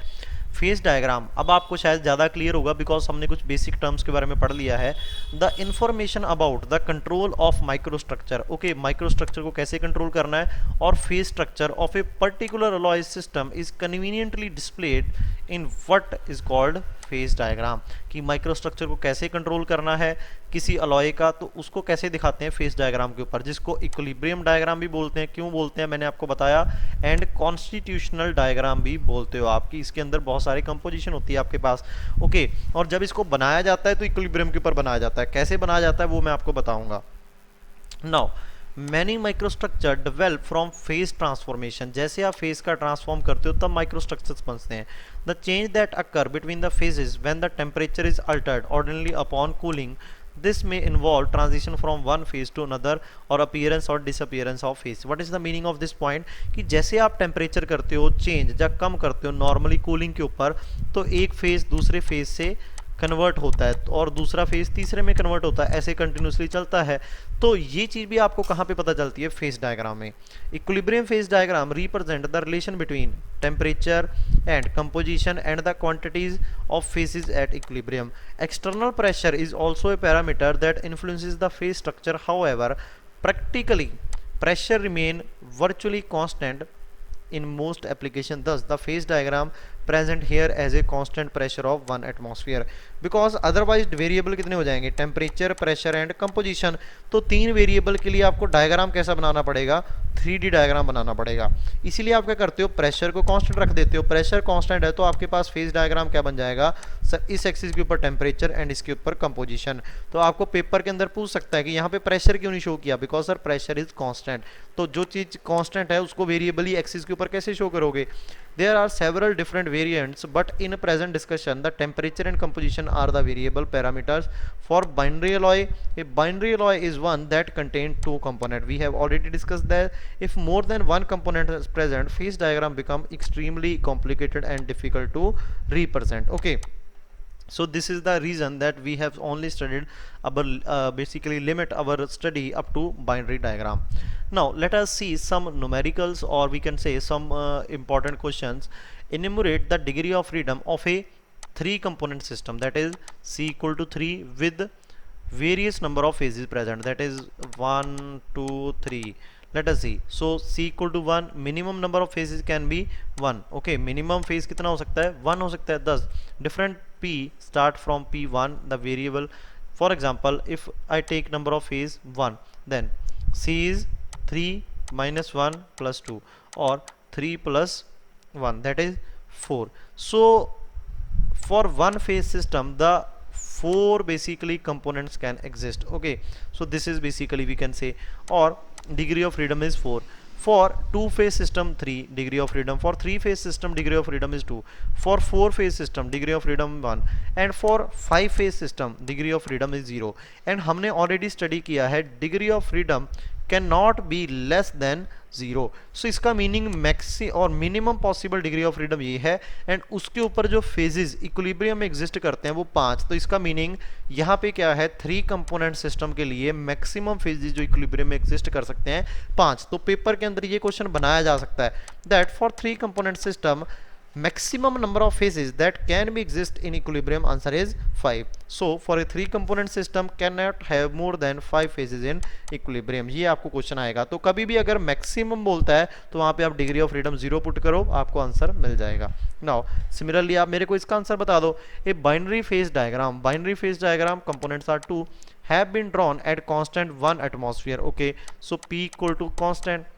Speaker 1: फेज डायग्राम अब आपको शायद ज़्यादा क्लियर होगा बिकॉज हमने कुछ बेसिक टर्म्स के बारे में पढ़ लिया है. The information about the control of microstructure. Okay, microstructure को कैसे कंट्रोल करना है और phase structure of a particular alloy system is conveniently displayed in what is called phase diagram. कि माइक्रोस्ट्रक्चर को कैसे कंट्रोल करना है किसी अलॉय का, तो उसको कैसे दिखाते हैं फेज डायग्राम के ऊपर, जिसको इक्विलिब्रियम डायग्राम भी बोलते हैं. क्यों बोलते हैं मैंने आपको बताया. एंड कॉन्स्टिट्यूशनल डायग्राम भी बोलते हो आपकी. इसके अंदर बहुत सारी कंपोजिशन होती है आपके पास. ओके, और जब इसको बनाया जाता है तो इक्विलिब्रियम के ऊपर बनाया जाता है. कैसे बनाया जाता है वो मैं आपको बताऊंगा. Now many microstructure develop from phase transformation. जैसे आप फेज का ट्रांसफॉर्म करते हो तब माइक्रोस्ट्रक्चर्स बनते हैं. The change that occur between the phases when the temperature is Altered ordinarily upon cooling. This may involve transition from one phase to another or appearance or disappearance of phase. What is the meaning of this point? कि जैसे आप temperature करते हो change जब कम करते हो normally cooling के ऊपर, तो एक फेज दूसरे फेज से कन्वर्ट होता है और दूसरा फेज तीसरे में कन्वर्ट होता है, ऐसे कंटिन्यूसली चलता है. तो ये चीज़ भी आपको कहाँ पे पता चलती है? फेज डायग्राम में. Equilibrium phase diagram represent the relation between temperature and composition and the quantities of phases at equilibrium. External pressure is also a parameter that influences the phase structure. However practically pressure remain virtually constant in most application. Thus the phase diagram present here as a constant pressure of 1 atmosphere, because otherwise variable कितने हो जाएंगे? Temperature, pressure and composition. तो तीन variable के लिए आपको diagram कैसा बनाना पड़ेगा? 3D डायग्राम बनाना पड़ेगा. इसीलिए आप क्या करते हो? प्रेशर को कांस्टेंट रख देते हो. प्रेशर कांस्टेंट है तो आपके पास फेज डायग्राम क्या बन जाएगा? सर इस एक्सिस के ऊपर टेम्परेचर एंड इसके ऊपर कंपोजिशन. तो आपको पेपर के अंदर पूछ सकता है कि यहाँ पे प्रेशर क्यों नहीं शो किया? Because sir pressure is constant. तो जो चीज कांस्टेंट है उसको वेरिएबल ही एक्सिस के ऊपर कैसे शो करोगे? There are several different variants, but in present discussion, the temperature and composition are the variable parameters for binary alloy. A binary alloy is one that contains two components. We have already discussed that if more than one component is present, phase diagram become extremely complicated and difficult to represent. Okay. So this is the reason that we have only studied our basically limit our study up to binary diagram. Now let us see some numericals, or we can say some important questions. Enumerate the degree of freedom of a 3 component system, that is C equal to 3 with various number of phases present, that is 1 2 3. Let us see. So C equal to 1, minimum number of phases can be 1. Okay, minimum phase कितना हो सकता है? 1 हो सकता है. Thus different P start from P1 the variable. For example, if I take number of phase 1, then C is 3 minus 1 plus 2 or 3 plus 1, that is 4. So for one phase system the 4 basically components can exist. Okay, so this is basically we can say, or degree of freedom is 4. For 2 phase system 3 degree of freedom, for 3 phase system degree of freedom is 2, for 4 phase system degree of freedom 1, and for 5 phase system degree of freedom is 0. and हमने already study किया है degree of freedom cannot be less than 0। सो इसका meaning maxi और minimum possible degree of freedom ये है, and उसके ऊपर जो फेजेस इक्विलिब्रियम में एग्जिस्ट करते हैं वो 5। तो इसका मीनिंग यहाँ पे क्या है, 3 कंपोनेंट सिस्टम के लिए मैक्सिमम फेजेस जो इक्विलिब्रियम में एग्जिस्ट कर सकते हैं 5। तो पेपर के अंदर ये क्वेश्चन बनाया जा सकता है that for 3 component system maximum number of phases that can be exist in equilibrium, answer is 5. So for a 3 component system cannot have more than 5 phases in equilibrium. ये आपको क्वेश्चन आएगा, तो कभी भी अगर मैक्सिमम बोलता है तो वहां पे आप डिग्री ऑफ फ्रीडम 0 पुट करो, आपको आंसर मिल जाएगा। नाउ सिमिलरली आप मेरे को इसका आंसर बता दो, a binary phase diagram components are 2 have been drawn at constant 1 atmosphere. Okay, so P equal to constant.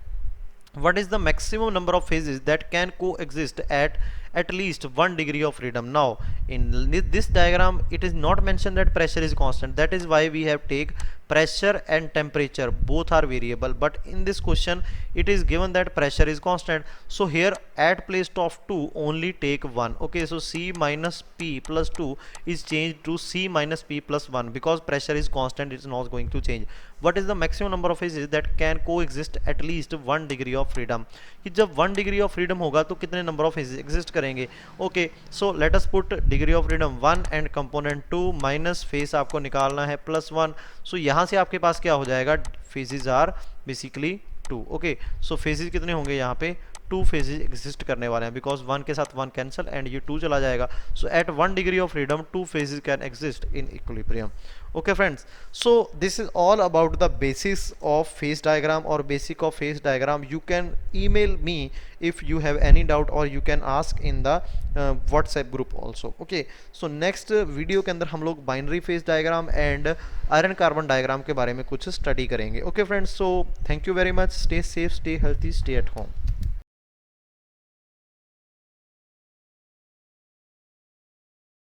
Speaker 1: What is the maximum number of phases that can coexist at least 1 degree of freedom? Now in this diagram it is not mentioned that pressure is constant, that is why we have take pressure and temperature both are variable, but in this question it is given that pressure is constant. So here at place of 2 only take 1. Okay, so C minus P plus 2 is changed to C minus P plus 1 because pressure is constant, it is not going to change. What is the maximum number of phases that can coexist at least 1 degree of freedom? कि जब 1 degree of freedom होगा तो कितने number of phases exist करेंगे? Okay, so let us put degree of freedom 1 and component 2 minus phase आपको निकालना है plus 1. So यहाँ से आपके पास क्या हो जाएगा, phases are basically 2. Okay, so phases कितने होंगे यहाँ पे, 2 phases exist करने वाले हैं because 1 के साथ 1 cancel and ये 2 चला जाएगा. So at 1 degree of freedom 2 phases can exist in equilibrium. Okay friends, so this is all about the basis of phase diagram or basic of phase diagram. You can email me if you have any doubt or you can ask in the WhatsApp group also. Okay, so next video के अंदर हम लोग binary phase diagram and iron carbon diagram के बारे में कुछ study करेंगे. Okay friends, so thank you very much, stay safe, stay healthy, stay at home.